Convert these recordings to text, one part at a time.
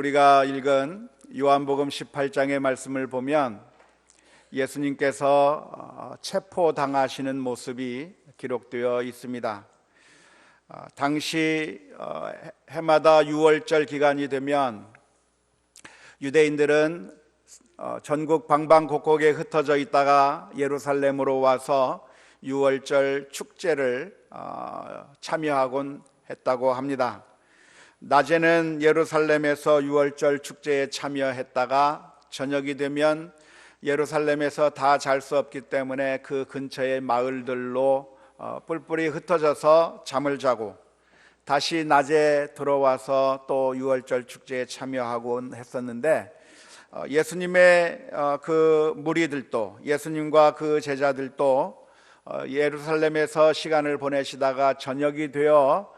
우리가 읽은 요한복음 18장의 말씀을 보면 예수님께서 체포당하시는 모습이 기록되어 있습니다. 당시 해마다 6월절 기간이 되면 유대인들은 전국 방방곡곡에 흩어져 있다가 예루살렘으로 와서 6월절 축제를 참여하곤 했다고 합니다. 낮에는 예루살렘에서 6월절 축제에 참여했다가 저녁이 되면 예루살렘에서 다 잘 수 없기 때문에 그 근처의 마을들로 뿔뿔이 흩어져서 잠을 자고 다시 낮에 들어와서 또 6월절 축제에 참여하곤 했었는데, 예수님의 그 무리들도, 예수님과 그 제자들도 예루살렘에서 시간을 보내시다가 저녁이 되어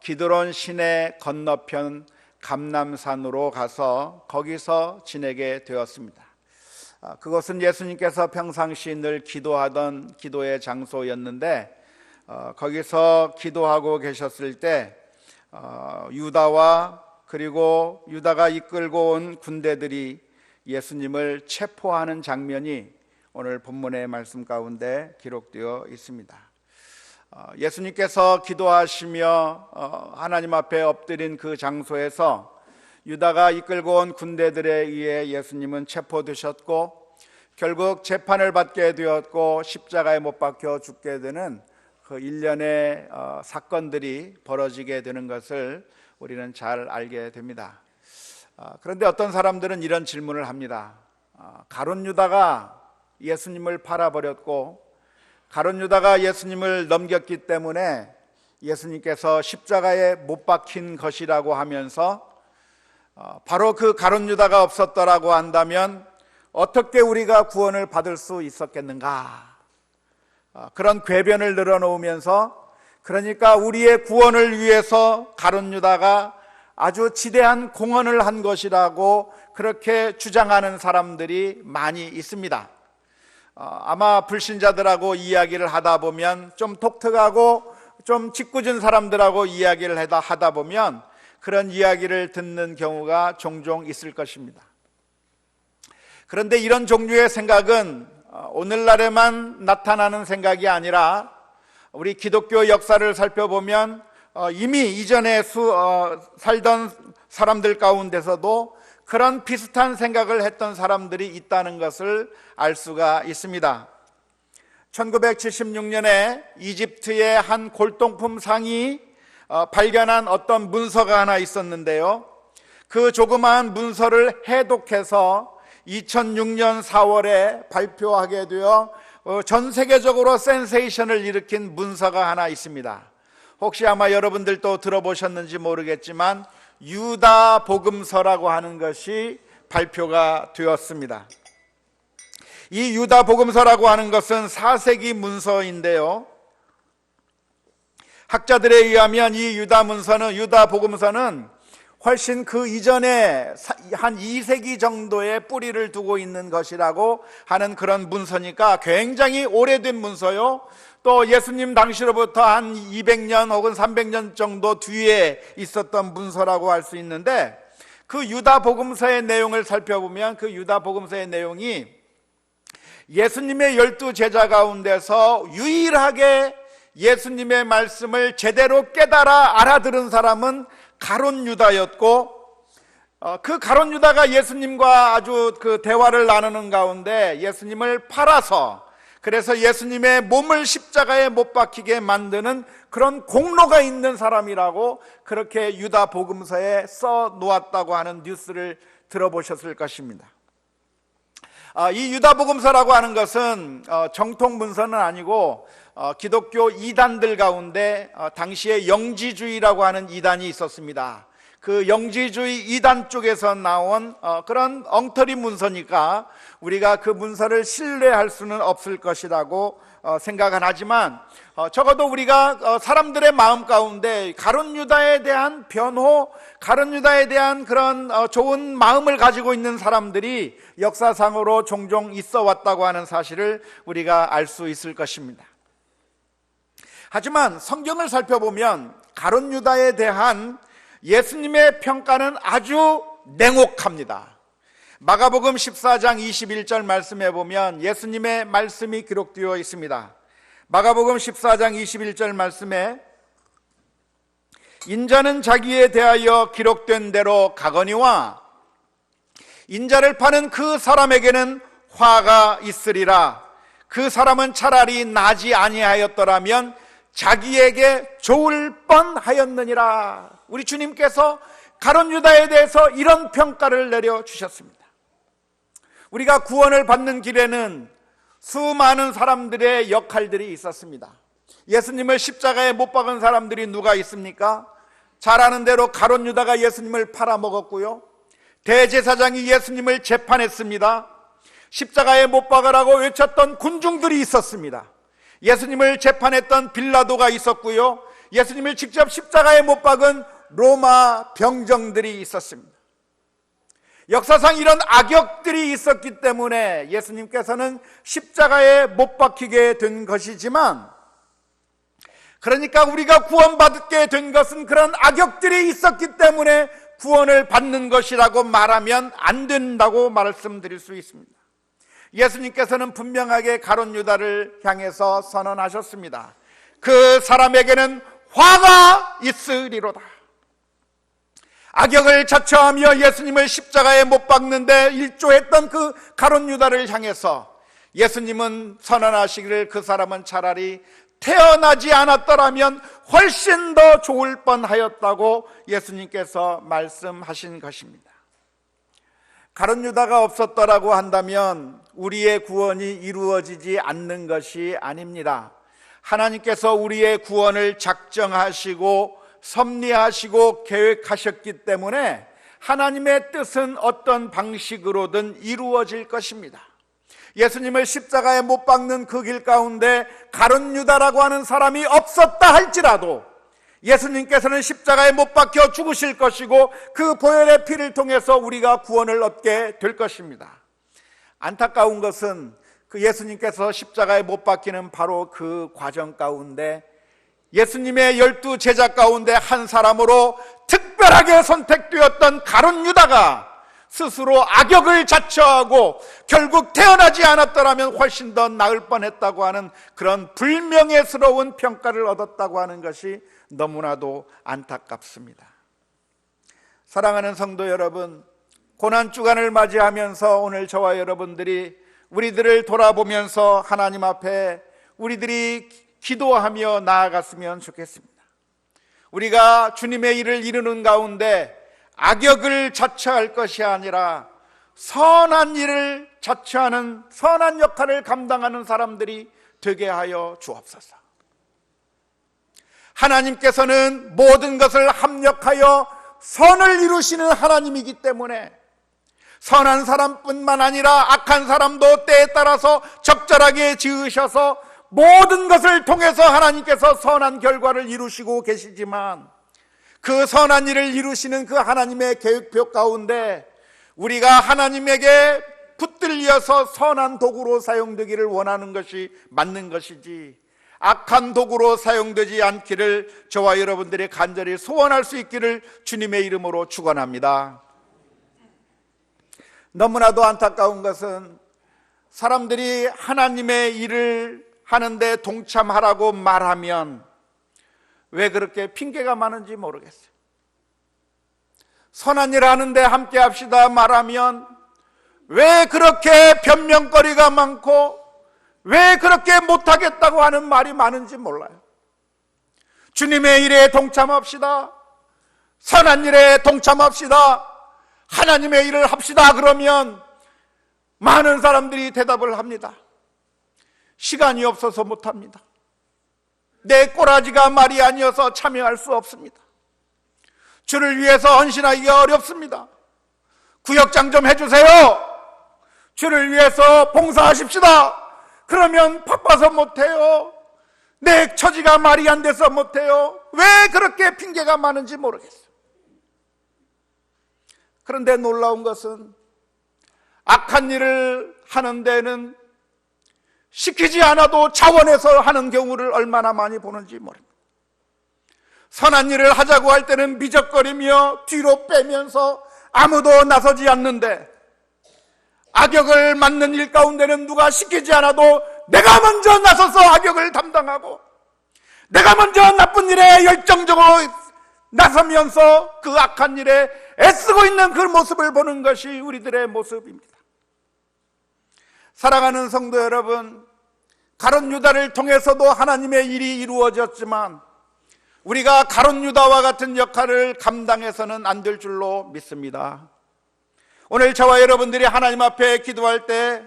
기드론 시내 건너편 감람산으로 가서 거기서 지내게 되었습니다. 그것은 예수님께서 평상시 늘 기도하던 기도의 장소였는데, 거기서 기도하고 계셨을 때 유다와 그리고 유다가 이끌고 온 군대들이 예수님을 체포하는 장면이 오늘 본문의 말씀 가운데 기록되어 있습니다. 예수님께서 기도하시며 하나님 앞에 엎드린 그 장소에서 유다가 이끌고 온 군대들에 의해 예수님은 체포되셨고 결국 재판을 받게 되었고 십자가에 못 박혀 죽게 되는 그 일련의 사건들이 벌어지게 되는 것을 우리는 잘 알게 됩니다. 그런데 어떤 사람들은 이런 질문을 합니다. 가룟 유다가 예수님을 팔아버렸고 가룟 유다가 예수님을 넘겼기 때문에 예수님께서 십자가에 못 박힌 것이라고 하면서 바로 그 가룟 유다가 없었더라고 한다면 어떻게 우리가 구원을 받을 수 있었겠는가? 그런 궤변을 늘어놓으면서, 그러니까 우리의 구원을 위해서 가룟 유다가 아주 지대한 공헌을 한 것이라고 그렇게 주장하는 사람들이 많이 있습니다. 아마 불신자들하고 이야기를 하다 보면, 좀 독특하고 좀 짓궂은 사람들하고 이야기를 하다 보면 그런 이야기를 듣는 경우가 종종 있을 것입니다. 그런데 이런 종류의 생각은 오늘날에만 나타나는 생각이 아니라 우리 기독교 역사를 살펴보면 이미 이전에 살던 사람들 가운데서도 그런 비슷한 생각을 했던 사람들이 있다는 것을 알 수가 있습니다. 1976년에 이집트의 한 골동품 상이 발견한 어떤 문서가 하나 있었는데요, 그 조그마한 문서를 해독해서 2006년 4월에 발표하게 되어 전 세계적으로 센세이션을 일으킨 문서가 하나 있습니다. 혹시 아마 여러분들도 들어보셨는지 모르겠지만 유다 복음서라고 하는 것이 발표가 되었습니다. 이 유다 복음서라고 하는 것은 4세기 문서인데요, 학자들에 의하면 이 유다 복음서는 훨씬 그 이전에 한 2세기 정도의 뿌리를 두고 있는 것이라고 하는 그런 문서니까 굉장히 오래된 문서요, 또 예수님 당시로부터 한 200년 혹은 300년 정도 뒤에 있었던 문서라고 할 수 있는데, 그 유다 복음서의 내용을 살펴보면 그 유다 복음서의 내용이 예수님의 12제자 가운데서 유일하게 예수님의 말씀을 제대로 깨달아 알아들은 사람은 가룟 유다였고, 그 가룟 유다가 예수님과 아주 그 대화를 나누는 가운데 예수님을 팔아서, 그래서 예수님의 몸을 십자가에 못 박히게 만드는 그런 공로가 있는 사람이라고 그렇게 유다 복음서에 써 놓았다고 하는 뉴스를 들어보셨을 것입니다. 이 유다 복음서라고 하는 것은 정통 문서는 아니고 기독교 이단들 가운데 당시에 영지주의라고 하는 이단이 있었습니다. 그 영지주의 이단 쪽에서 나온 그런 엉터리 문서니까 우리가 그 문서를 신뢰할 수는 없을 것이라고 생각은 하지만, 적어도 우리가 사람들의 마음 가운데 가룟 유다에 대한 변호, 가룟 유다에 대한 그런 좋은 마음을 가지고 있는 사람들이 역사상으로 종종 있어 왔다고 하는 사실을 우리가 알 수 있을 것입니다. 하지만 성경을 살펴보면 가룟 유다에 대한 예수님의 평가는 아주 냉혹합니다. 마가복음 14장 21절 말씀에 보면 예수님의 말씀이 기록되어 있습니다. 마가복음 14장 21절 말씀에 인자는 자기에 대하여 기록된 대로 가거니와 인자를 파는 그 사람에게는 화가 있으리라. 그 사람은 차라리 나지 아니하였더라면 자기에게 좋을 뻔하였느니라. 우리 주님께서 가룟 유다에 대해서 이런 평가를 내려주셨습니다. 우리가 구원을 받는 길에는 수많은 사람들의 역할들이 있었습니다. 예수님을 십자가에 못 박은 사람들이 누가 있습니까? 잘 아는 대로 가룟 유다가 예수님을 팔아먹었고요, 대제사장이 예수님을 재판했습니다. 십자가에 못 박으라고 외쳤던 군중들이 있었습니다. 예수님을 재판했던 빌라도가 있었고요, 예수님을 직접 십자가에 못 박은 로마 병정들이 있었습니다. 역사상 이런 악역들이 있었기 때문에 예수님께서는 십자가에 못 박히게 된 것이지만, 그러니까 우리가 구원받게 된 것은 그런 악역들이 있었기 때문에 구원을 받는 것이라고 말하면 안 된다고 말씀드릴 수 있습니다. 예수님께서는 분명하게 가룟 유다를 향해서 선언하셨습니다. 그 사람에게는 화가 있으리로다. 악역을 자처하며 예수님을 십자가에 못 박는데 일조했던 그 가룟 유다를 향해서 예수님은 선언하시기를 그 사람은 차라리 태어나지 않았더라면 훨씬 더 좋을 뻔하였다고 예수님께서 말씀하신 것입니다. 가룟 유다가 없었더라고 한다면 우리의 구원이 이루어지지 않는 것이 아닙니다. 하나님께서 우리의 구원을 작정하시고 섭리하시고 계획하셨기 때문에 하나님의 뜻은 어떤 방식으로든 이루어질 것입니다. 예수님을 십자가에 못 박는 그 길 가운데 가룟 유다라고 하는 사람이 없었다 할지라도 예수님께서는 십자가에 못 박혀 죽으실 것이고 그 보혈의 피를 통해서 우리가 구원을 얻게 될 것입니다. 안타까운 것은 그 예수님께서 십자가에 못 박히는 바로 그 과정 가운데 예수님의 12 제자 가운데 한 사람으로 특별하게 선택되었던 가룟 유다가 스스로 악역을 자처하고 결국 태어나지 않았더라면 훨씬 더 나을 뻔했다고 하는 그런 불명예스러운 평가를 얻었다고 하는 것이 너무나도 안타깝습니다. 사랑하는 성도 여러분, 고난주간을 맞이하면서 오늘 저와 여러분들이 우리들을 돌아보면서 하나님 앞에 우리들이 기도하며 나아갔으면 좋겠습니다. 우리가 주님의 일을 이루는 가운데 악역을 자처할 것이 아니라 선한 일을 자처하는 선한 역할을 감당하는 사람들이 되게 하여 주옵소서. 하나님께서는 모든 것을 합력하여 선을 이루시는 하나님이기 때문에 선한 사람뿐만 아니라 악한 사람도 때에 따라서 적절하게 지으셔서 모든 것을 통해서 하나님께서 선한 결과를 이루시고 계시지만, 그 선한 일을 이루시는 그 하나님의 계획표 가운데 우리가 하나님에게 붙들려서 선한 도구로 사용되기를 원하는 것이 맞는 것이지, 악한 도구로 사용되지 않기를 저와 여러분들이 간절히 소원할 수 있기를 주님의 이름으로 축원합니다. 너무나도 안타까운 것은 사람들이 하나님의 일을 하는데 동참하라고 말하면 왜 그렇게 핑계가 많은지 모르겠어요. 선한 일 하는데 함께 합시다 말하면 왜 그렇게 변명거리가 많고 왜 그렇게 못하겠다고 하는 말이 많은지 몰라요. 주님의 일에 동참합시다, 선한 일에 동참합시다, 하나님의 일을 합시다 그러면 많은 사람들이 대답을 합니다. 시간이 없어서 못합니다. 내 꼬라지가 말이 아니어서 참여할 수 없습니다. 주를 위해서 헌신하기가 어렵습니다. 구역장 좀 해주세요. 주를 위해서 봉사하십시다. 그러면 바빠서 못해요. 내 처지가 말이 안 돼서 못해요. 왜 그렇게 핑계가 많은지 모르겠어요. 그런데 놀라운 것은 악한 일을 하는 데는 시키지 않아도 자원해서 하는 경우를 얼마나 많이 보는지 모릅니다. 선한 일을 하자고 할 때는 미적거리며 뒤로 빼면서 아무도 나서지 않는데 악역을 맡는 일 가운데는 누가 시키지 않아도 내가 먼저 나서서 악역을 담당하고 내가 먼저 나쁜 일에 열정적으로 나서면서 그 악한 일에 애쓰고 있는 그 모습을 보는 것이 우리들의 모습입니다. 사랑하는 성도 여러분, 가룟 유다를 통해서도 하나님의 일이 이루어졌지만 우리가 가룟 유다와 같은 역할을 감당해서는 안 될 줄로 믿습니다. 오늘 저와 여러분들이 하나님 앞에 기도할 때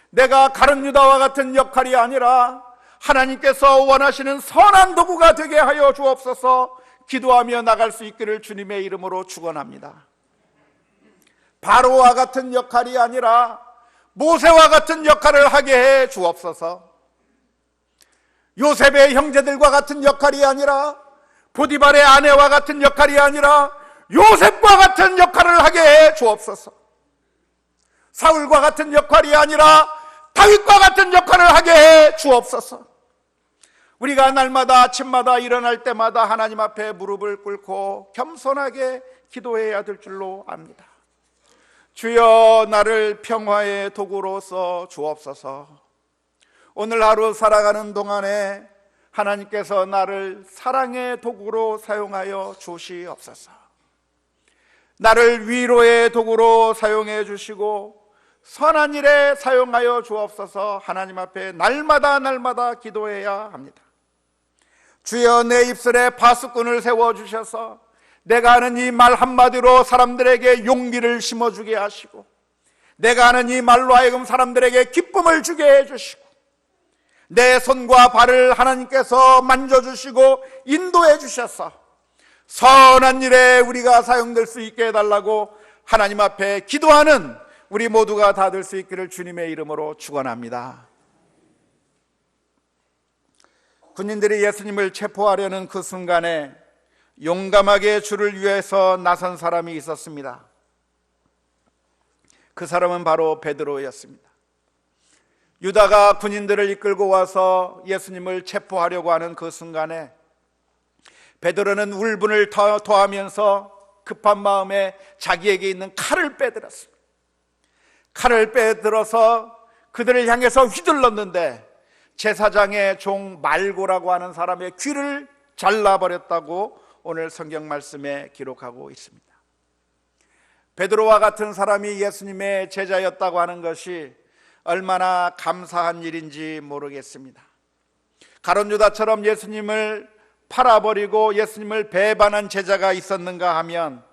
내가 가룟 유다와 같은 역할이 아니라 하나님께서 원하시는 선한 도구가 되게 하여 주옵소서 기도하며 나갈 수 있기를 주님의 이름으로 축원합니다. 바로와 같은 역할이 아니라 모세와 같은 역할을 하게 해 주옵소서. 요셉의 형제들과 같은 역할이 아니라 보디발의 아내와 같은 역할이 아니라 요셉과 같은 역할을 하게 해 주옵소서. 사울과 같은 역할이 아니라 다윗과 같은 역할을 하게 해 주옵소서. 우리가 날마다 아침마다 일어날 때마다 하나님 앞에 무릎을 꿇고 겸손하게 기도해야 될 줄로 압니다. 주여, 나를 평화의 도구로 써 주옵소서. 오늘 하루 살아가는 동안에 하나님께서 나를 사랑의 도구로 사용하여 주시옵소서. 나를 위로의 도구로 사용해 주시고 선한 일에 사용하여 주옵소서. 하나님 앞에 날마다 기도해야 합니다. 주여, 내 입술에 파수꾼을 세워주셔서 내가 하는 이 말 한마디로 사람들에게 용기를 심어주게 하시고 내가 하는 이 말로 하여금 사람들에게 기쁨을 주게 해주시고 내 손과 발을 하나님께서 만져주시고 인도해 주셔서 선한 일에 우리가 사용될 수 있게 해달라고 하나님 앞에 기도하는 우리 모두가 다 될 수 있기를 주님의 이름으로 축원합니다. 군인들이 예수님을 체포하려는 그 순간에 용감하게 주를 위해서 나선 사람이 있었습니다. 그 사람은 바로 베드로였습니다. 유다가 군인들을 이끌고 와서 예수님을 체포하려고 하는 그 순간에 베드로는 울분을 토하면서 급한 마음에 자기에게 있는 칼을 빼들었습니다. 칼을 빼들어서 그들을 향해서 휘둘렀는데 제사장의 종 말고라고 하는 사람의 귀를 잘라버렸다고 오늘 성경 말씀에 기록하고 있습니다. 베드로와 같은 사람이 예수님의 제자였다고 하는 것이 얼마나 감사한 일인지 모르겠습니다. 가룟 유다처럼 예수님을 팔아버리고 예수님을 배반한 제자가 있었는가 하면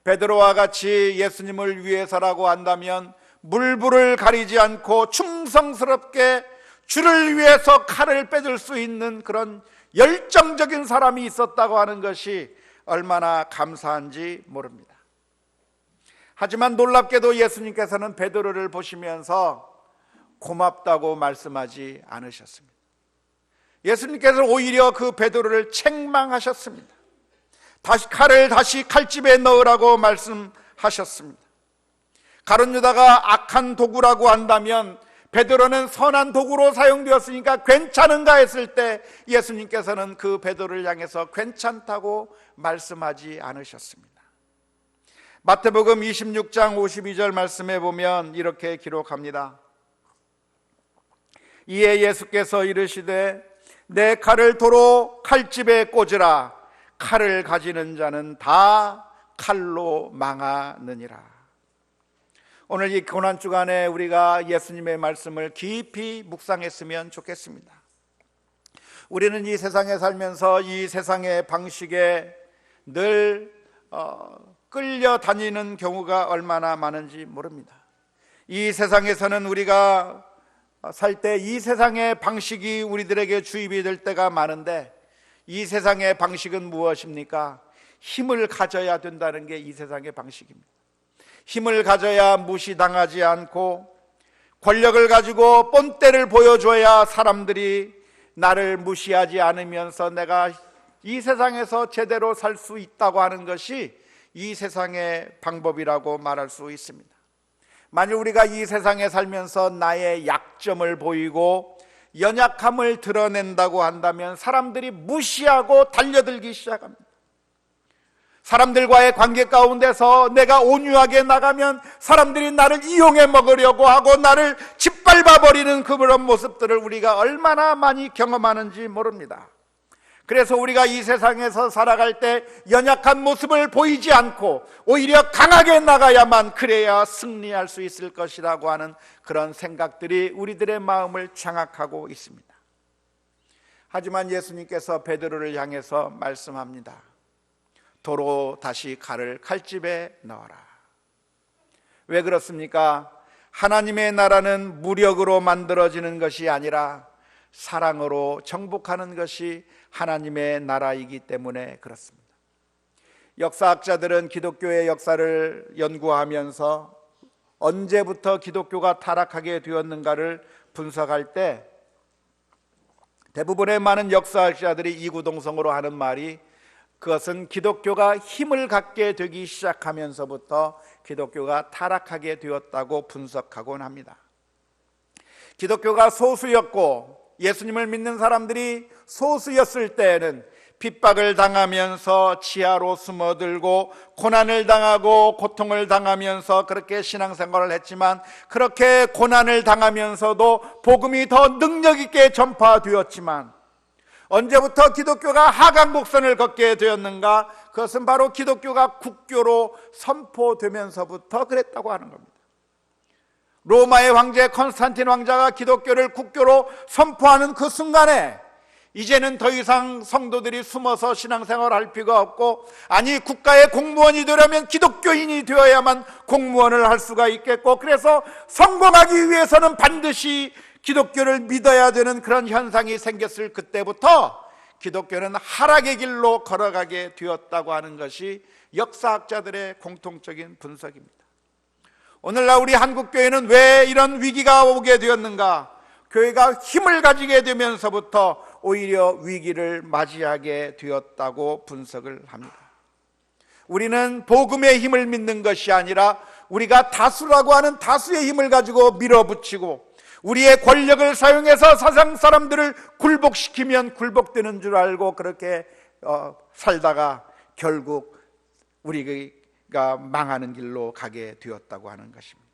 베드로와 같이 예수님을 위해서라고 한다면 물불을 가리지 않고 충성스럽게 주를 위해서 칼을 빼줄 수 있는 그런 열정적인 사람이 있었다고 하는 것이 얼마나 감사한지 모릅니다. 하지만 놀랍게도 예수님께서는 베드로를 보시면서 고맙다고 말씀하지 않으셨습니다. 예수님께서 오히려 그 베드로를 책망하셨습니다. 칼을 다시 칼집에 넣으라고 말씀하셨습니다. 가룟 유다가 악한 도구라고 한다면 베드로는 선한 도구로 사용되었으니까 괜찮은가 했을 때 예수님께서는 그 베드로를 향해서 괜찮다고 말씀하지 않으셨습니다. 마태복음 26장 52절 말씀에 보면 이렇게 기록합니다. 이에 예수께서 이르시되 내 칼을 도로 칼집에 꽂으라. 칼을 가지는 자는 다 칼로 망하느니라. 오늘 이 고난주간에 우리가 예수님의 말씀을 깊이 묵상했으면 좋겠습니다. 우리는 이 세상에 살면서 이 세상의 방식에 늘 끌려다니는 경우가 얼마나 많은지 모릅니다. 이 세상에서는 우리가 살 때 이 세상의 방식이 우리들에게 주입이 될 때가 많은데 이 세상의 방식은 무엇입니까? 힘을 가져야 된다는 게 이 세상의 방식입니다. 힘을 가져야 무시당하지 않고 권력을 가지고 본때를 보여줘야 사람들이 나를 무시하지 않으면서 내가 이 세상에서 제대로 살 수 있다고 하는 것이 이 세상의 방법이라고 말할 수 있습니다. 만일 우리가 이 세상에 살면서 나의 약점을 보이고 연약함을 드러낸다고 한다면 사람들이 무시하고 달려들기 시작합니다. 사람들과의 관계 가운데서 내가 온유하게 나가면 사람들이 나를 이용해 먹으려고 하고 나를 짓밟아 버리는 그런 모습들을 우리가 얼마나 많이 경험하는지 모릅니다. 그래서 우리가 이 세상에서 살아갈 때 연약한 모습을 보이지 않고 오히려 강하게 나가야만 그래야 승리할 수 있을 것이라고 하는 그런 생각들이 우리들의 마음을 장악하고 있습니다. 하지만 예수님께서 베드로를 향해서 말씀합니다. 도로 다시 칼을 칼집에 넣어라. 왜 그렇습니까? 하나님의 나라는 무력으로 만들어지는 것이 아니라 사랑으로 정복하는 것이 하나님의 나라이기 때문에 그렇습니다. 역사학자들은 기독교의 역사를 연구하면서 언제부터 기독교가 타락하게 되었는가를 분석할 때 대부분의 많은 역사학자들이 이구동성으로 하는 말이 그것은 기독교가 힘을 갖게 되기 시작하면서부터 기독교가 타락하게 되었다고 분석하곤 합니다. 기독교가 소수였고 예수님을 믿는 사람들이 소수였을 때에는 핍박을 당하면서 지하로 숨어들고 고난을 당하고 고통을 당하면서 그렇게 신앙생활을 했지만, 그렇게 고난을 당하면서도 복음이 더 능력 있게 전파되었지만, 언제부터 기독교가 하강곡선을 걷게 되었는가? 그것은 바로 기독교가 국교로 선포되면서부터 그랬다고 하는 겁니다. 로마의 황제 컨스탄틴 왕자가 기독교를 국교로 선포하는 그 순간에 이제는 더 이상 성도들이 숨어서 신앙생활을 할 필요가 없고, 아니 국가의 공무원이 되려면 기독교인이 되어야만 공무원을 할 수가 있겠고, 그래서 성공하기 위해서는 반드시 기독교를 믿어야 되는 그런 현상이 생겼을 그때부터 기독교는 하락의 길로 걸어가게 되었다고 하는 것이 역사학자들의 공통적인 분석입니다. 오늘날 우리 한국교회는 왜 이런 위기가 오게 되었는가? 교회가 힘을 가지게 되면서부터 오히려 위기를 맞이하게 되었다고 분석을 합니다. 우리는 복음의 힘을 믿는 것이 아니라 우리가 다수라고 하는 다수의 힘을 가지고 밀어붙이고 우리의 권력을 사용해서 세상 사람들을 굴복시키면 굴복되는 줄 알고 그렇게 살다가 결국 우리가 망하는 길로 가게 되었다고 하는 것입니다.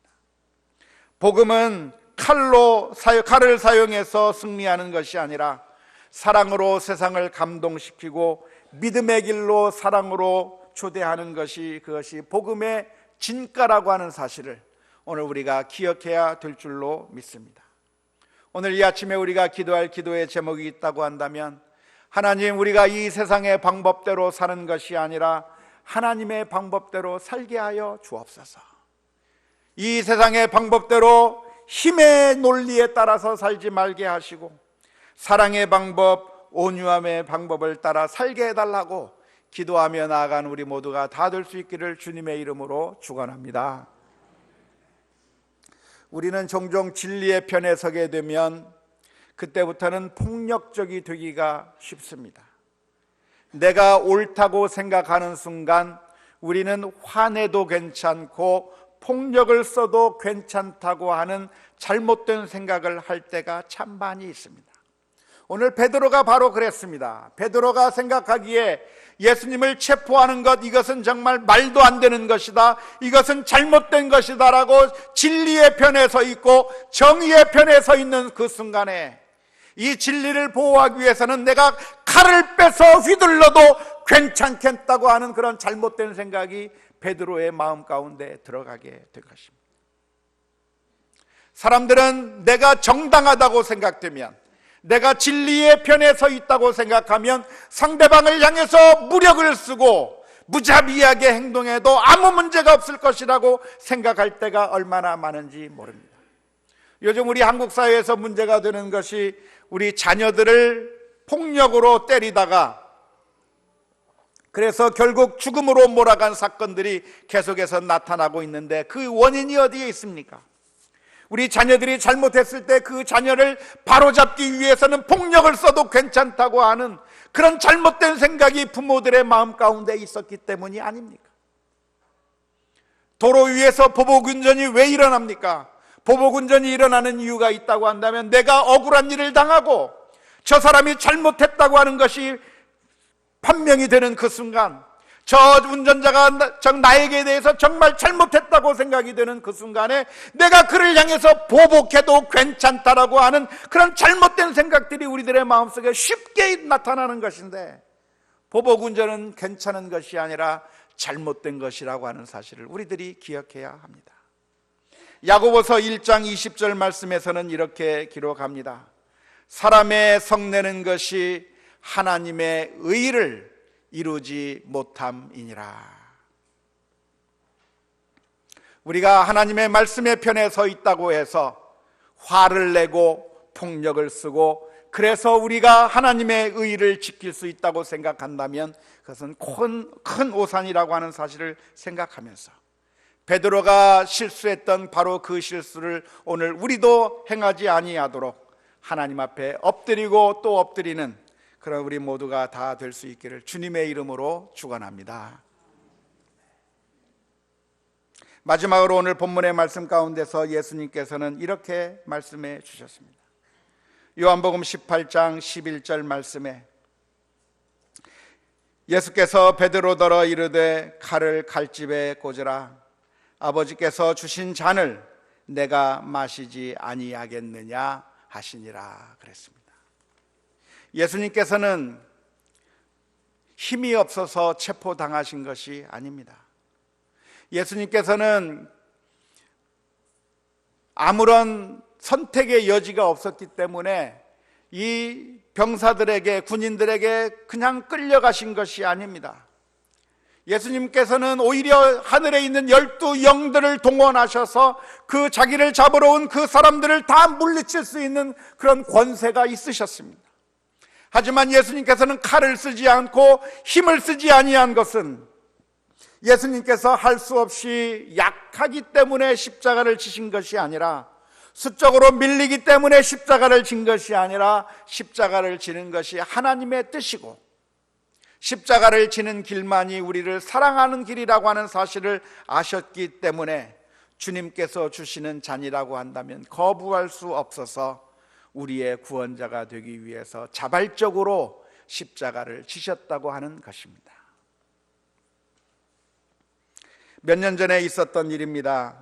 복음은 칼을 사용해서 승리하는 것이 아니라 사랑으로 세상을 감동시키고 믿음의 길로 사랑으로 초대하는 것이, 그것이 복음의 진가라고 하는 사실을 오늘 우리가 기억해야 될 줄로 믿습니다. 오늘 이 아침에 우리가 기도할 기도의 제목이 있다고 한다면, 하나님, 우리가 이 세상의 방법대로 사는 것이 아니라 하나님의 방법대로 살게 하여 주옵소서. 이 세상의 방법대로 힘의 논리에 따라서 살지 말게 하시고 사랑의 방법, 온유함의 방법을 따라 살게 해달라고 기도하며 나아가는 우리 모두가 다 될 수 있기를 주님의 이름으로 축원합니다. 우리는 종종 진리의 편에 서게 되면 그때부터는 폭력적이 되기가 쉽습니다. 내가 옳다고 생각하는 순간 우리는 화내도 괜찮고 폭력을 써도 괜찮다고 하는 잘못된 생각을 할 때가 참 많이 있습니다. 오늘 베드로가 바로 그랬습니다. 베드로가 생각하기에 예수님을 체포하는 것, 이것은 정말 말도 안 되는 것이다, 이것은 잘못된 것이다 라고 진리의 편에 서 있고 정의의 편에 서 있는 그 순간에 이 진리를 보호하기 위해서는 내가 칼을 빼서 휘둘러도 괜찮겠다고 하는 그런 잘못된 생각이 베드로의 마음 가운데 들어가게 된 것입니다. 사람들은 내가 정당하다고 생각되면, 내가 진리의 편에 서 있다고 생각하면 상대방을 향해서 무력을 쓰고 무자비하게 행동해도 아무 문제가 없을 것이라고 생각할 때가 얼마나 많은지 모릅니다. 요즘 우리 한국 사회에서 문제가 되는 것이 우리 자녀들을 폭력으로 때리다가 그래서 결국 죽음으로 몰아간 사건들이 계속해서 나타나고 있는데, 그 원인이 어디에 있습니까? 우리 자녀들이 잘못했을 때 그 자녀를 바로잡기 위해서는 폭력을 써도 괜찮다고 하는 그런 잘못된 생각이 부모들의 마음 가운데 있었기 때문이 아닙니까? 도로 위에서 보복운전이 왜 일어납니까? 보복운전이 일어나는 이유가 있다고 한다면, 내가 억울한 일을 당하고 저 사람이 잘못했다고 하는 것이 판명이 되는 그 순간, 저 운전자가 나에게 대해서 정말 잘못했다고 생각이 되는 그 순간에 내가 그를 향해서 보복해도 괜찮다라고 하는 그런 잘못된 생각들이 우리들의 마음속에 쉽게 나타나는 것인데, 보복 운전은 괜찮은 것이 아니라 잘못된 것이라고 하는 사실을 우리들이 기억해야 합니다. 야고보서 1장 20절 말씀에서는 이렇게 기록합니다. 사람의 성내는 것이 하나님의 의를 이루지 못함이니라. 우리가 하나님의 말씀의 편에 서 있다고 해서 화를 내고 폭력을 쓰고 그래서 우리가 하나님의 의를 지킬 수 있다고 생각한다면 그것은 큰 오산이라고 하는 사실을 생각하면서, 베드로가 실수했던 바로 그 실수를 오늘 우리도 행하지 아니하도록 하나님 앞에 엎드리고 또 엎드리는 그런 우리 모두가 다 될 수 있기를 주님의 이름으로 축원합니다. 마지막으로 오늘 본문의 말씀 가운데서 예수님께서는 이렇게 말씀해 주셨습니다. 요한복음 18장 11절 말씀에 예수께서 베드로더러 이르되 칼을 칼집에 꽂으라. 아버지께서 주신 잔을 내가 마시지 아니하겠느냐 하시니라 그랬습니다. 예수님께서는 힘이 없어서 체포당하신 것이 아닙니다. 예수님께서는 아무런 선택의 여지가 없었기 때문에 이 병사들에게, 군인들에게 그냥 끌려가신 것이 아닙니다. 예수님께서는 오히려 하늘에 있는 12영들을 동원하셔서 그 자기를 잡으러 온 그 사람들을 다 물리칠 수 있는 그런 권세가 있으셨습니다. 하지만 예수님께서는 칼을 쓰지 않고 힘을 쓰지 아니한 것은 예수님께서 할 수 없이 약하기 때문에 십자가를 지신 것이 아니라, 수적으로 밀리기 때문에 십자가를 진 것이 아니라, 십자가를 지는 것이 하나님의 뜻이고 십자가를 지는 길만이 우리를 사랑하는 길이라고 하는 사실을 아셨기 때문에 주님께서 주시는 잔이라고 한다면 거부할 수 없어서 우리의 구원자가 되기 위해서 자발적으로 십자가를 지셨다고 하는 것입니다. 몇 년 전에 있었던 일입니다.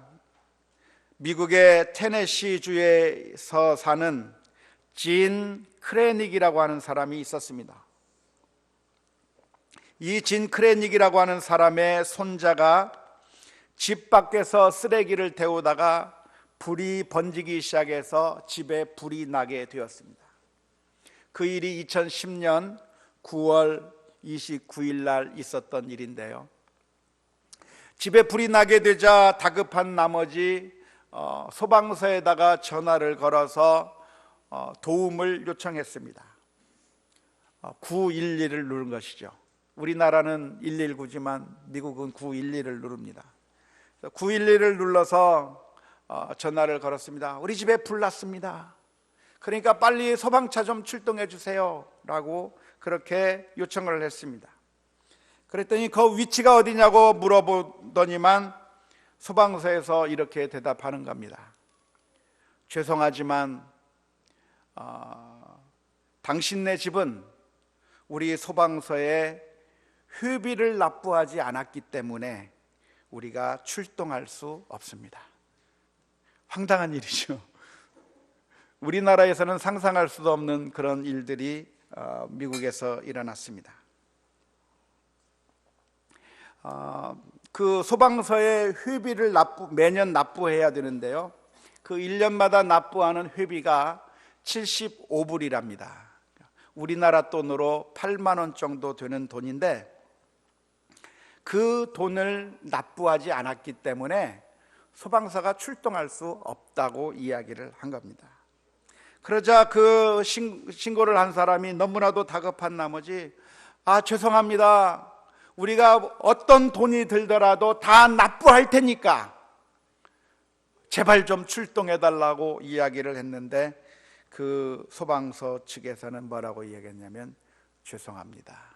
미국의 테네시주에서 사는 진 크레닉이라고 하는 사람이 있었습니다. 이 진 크레닉이라고 하는 사람의 손자가 집 밖에서 쓰레기를 태우다가 불이 번지기 시작해서 집에 불이 나게 되었습니다. 그 일이 2010년 9월 29일 날 있었던 일인데요. 집에 불이 나게 되자 다급한 나머지 소방서에다가 전화를 걸어서 도움을 요청했습니다. 911을 누른 것이죠. 우리나라는 119지만 미국은 911을 누릅니다. 911을 눌러서 전화를 걸었습니다. 우리 집에 불 났습니다. 그러니까 빨리 소방차 좀 출동해 주세요 라고 그렇게 요청을 했습니다. 그랬더니 그 위치가 어디냐고 물어보더니만 소방서에서 이렇게 대답하는 겁니다. 죄송하지만 당신네 집은 우리 소방서에 회비를 납부하지 않았기 때문에 우리가 출동할 수 없습니다. 황당한 일이죠. 우리나라에서는 상상할 수도 없는 그런 일들이 미국에서 일어났습니다. 그 소방서에 회비를 매년 납부해야 되는데요, 그 1년마다 납부하는 회비가 75불이랍니다. 우리나라 돈으로 8만 원 정도 되는 돈인데, 그 돈을 납부하지 않았기 때문에 소방서가 출동할 수 없다고 이야기를 한 겁니다. 그러자 그 신고를 한 사람이 너무나도 다급한 나머지 죄송합니다. 우리가 어떤 돈이 들더라도 다 납부할 테니까 제발 좀 출동해 달라고 이야기를 했는데, 그 소방서 측에서는 뭐라고 이야기했냐면, 죄송합니다.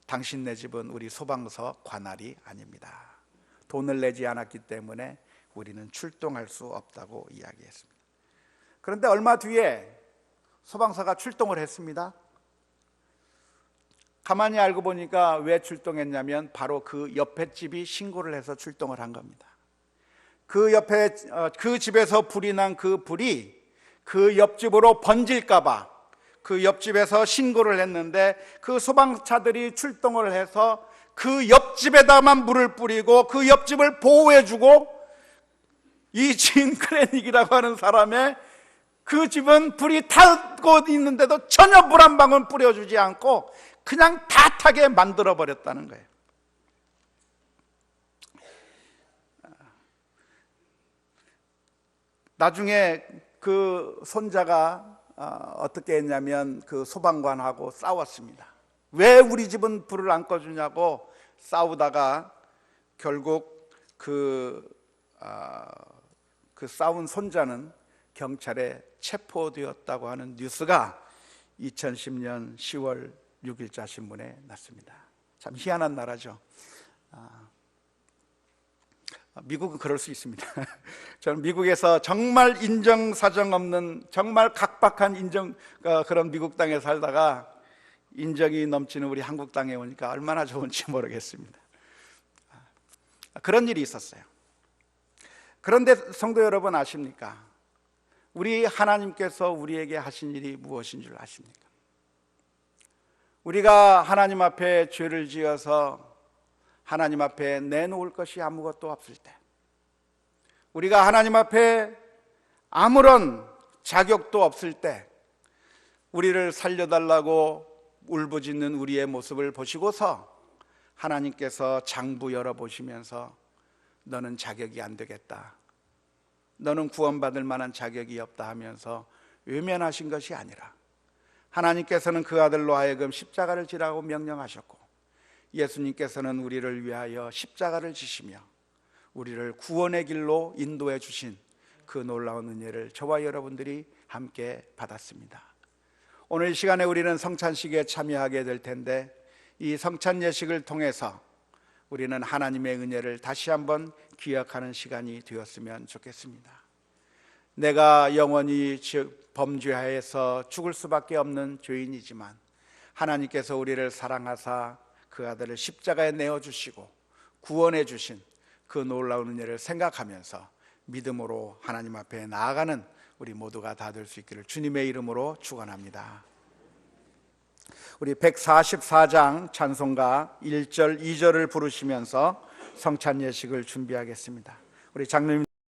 당신네 집은 우리 소방서 관할이 아닙니다. 돈을 내지 않았기 때문에 우리는 출동할 수 없다고 이야기했습니다. 그런데 얼마 뒤에 소방서가 출동을 했습니다. 가만히 알고 보니까 왜 출동했냐면 바로 그 옆에 집이 신고를 해서 출동을 한 겁니다. 그 옆에 그 집에서 불이 난 그 불이 그 옆집으로 번질까 봐 그 옆집에서 신고를 했는데, 그 소방차들이 출동을 해서 그 옆집에다만 물을 뿌리고 그 옆집을 보호해주고, 이 진 크레닉이라고 하는 사람의 그 집은 불이 타고 있는데도 전혀 물 한 방울 뿌려주지 않고 그냥 다 타게 만들어 버렸다는 거예요. 나중에 그 손자가 어떻게 했냐면 그 소방관하고 싸웠습니다. 왜 우리 집은 불을 안 꺼주냐고 싸우다가 결국 그 싸운 손자는 경찰에 체포되었다고 하는 뉴스가 2010년 10월 6일자 신문에 났습니다. 참 희한한 나라죠. 미국은 그럴 수 있습니다. 저는 미국에서 정말 인정사정 없는 정말 각박한 그런 미국 땅에 살다가 인정이 넘치는 우리 한국 땅에 오니까 얼마나 좋은지 모르겠습니다. 그런 일이 있었어요. 그런데 성도 여러분, 아십니까? 우리 하나님께서 우리에게 하신 일이 무엇인 줄 아십니까? 우리가 하나님 앞에 죄를 지어서 하나님 앞에 내놓을 것이 아무것도 없을 때, 우리가 하나님 앞에 아무런 자격도 없을 때 우리를 살려달라고 울부짖는 우리의 모습을 보시고서 하나님께서 장부 열어보시면서 너는 자격이 안 되겠다, 너는 구원받을 만한 자격이 없다 하면서 외면하신 것이 아니라, 하나님께서는 그 아들로 하여금 십자가를 지라고 명령하셨고, 예수님께서는 우리를 위하여 십자가를 지시며 우리를 구원의 길로 인도해 주신 그 놀라운 은혜를 저와 여러분들이 함께 받았습니다. 오늘 이 시간에 우리는 성찬식에 참여하게 될 텐데, 이 성찬 예식을 통해서 우리는 하나님의 은혜를 다시 한번 기억하는 시간이 되었으면 좋겠습니다. 내가 영원히 범죄하여서 죽을 수밖에 없는 죄인이지만 하나님께서 우리를 사랑하사 그 아들을 십자가에 내어주시고 구원해 주신 그 놀라운 은혜를 생각하면서 믿음으로 하나님 앞에 나아가는 우리 모두가 다 될 수 있기를 주님의 이름으로 축원합니다. 우리 144장 찬송가 1절 2절을 부르시면서 성찬 예식을 준비하겠습니다. 우리 장로님